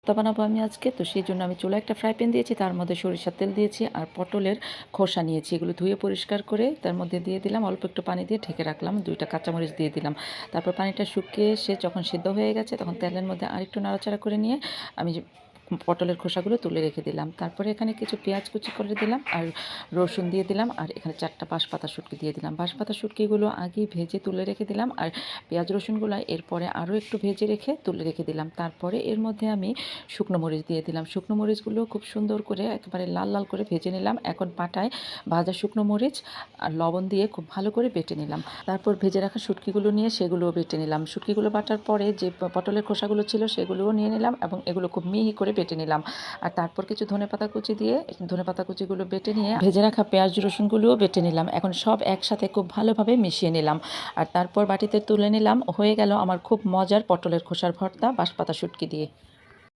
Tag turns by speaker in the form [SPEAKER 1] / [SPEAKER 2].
[SPEAKER 1] ভর্তা বানাবো আমি আজকে। তো সেই জন্য আমি চুলায় একটা ফ্রাই প্যান দিয়েছি, তার মধ্যে সরিষার তেল দিয়েছি আর পটলের খোসা নিয়েছি, এগুলো ধুয়ে পরিষ্কার করে তার মধ্যে দিয়ে দিলাম, অল্প একটু পানি দিয়ে ঢেকে রাখলাম, 2টা কাঁচামরিচ দিয়ে দিলাম। তারপর পানিটা শুকিয়ে এসে যখন সিদ্ধ হয়ে গেছে তখন তেলের মধ্যে আরেকটু নাড়াচাড়া করে নিয়ে আমি পটলের খোসাগুলো তুলে রেখে দিলাম। তারপরে এখানে কিছু পেঁয়াজ কুচি করে দিলাম আর রসুন দিয়ে দিলাম, আর এখানে 4টা বাঁশপাতা শুটকি দিয়ে দিলাম। বাঁশপাতা শুটকিগুলো আগেই ভেজে তুলে রেখে দিলাম, আর পেঁয়াজ রসুনগুলো এরপরে আরও একটু ভেজে রেখে তুলে রেখে দিলাম। তারপরে এর মধ্যে আমি শুকনো মরিচ দিয়ে দিলাম। শুকনো মরিচগুলো খুব সুন্দর করে একেবারে লাল লাল করে ভেজে নিলাম। এখন পাটায় ভাজা শুকনো মরিচ আর লবণ দিয়ে খুব ভালো করে বেটে নিলাম। তারপর ভেজে রাখা শুটকিগুলো নিয়ে সেগুলোও বেটে নিলাম। শুটকিগুলো বাটার পরে যে পটলের খোসাগুলো ছিল সেগুলোও নিয়ে নিলাম এবং এগুলো খুব মিহি করে বেটে নিলাম। আর তারপর কিছু ধনেপাতা কুচি দিয়ে ধনেপাতা কুচিগুলো বেটে নিয়ে ভেজে রাখা পেঁয়াজ রসুনগুলোও বেটে নিলাম। এখন সব একসাথে খুব ভালোভাবে মিশিয়ে নিলাম আর তারপর বাটিতে তুলে নিলাম। হয়ে গেল আমার খুব মজার পটলের খোসার ভর্তা বাঁশপাতা শুটকি দিয়ে।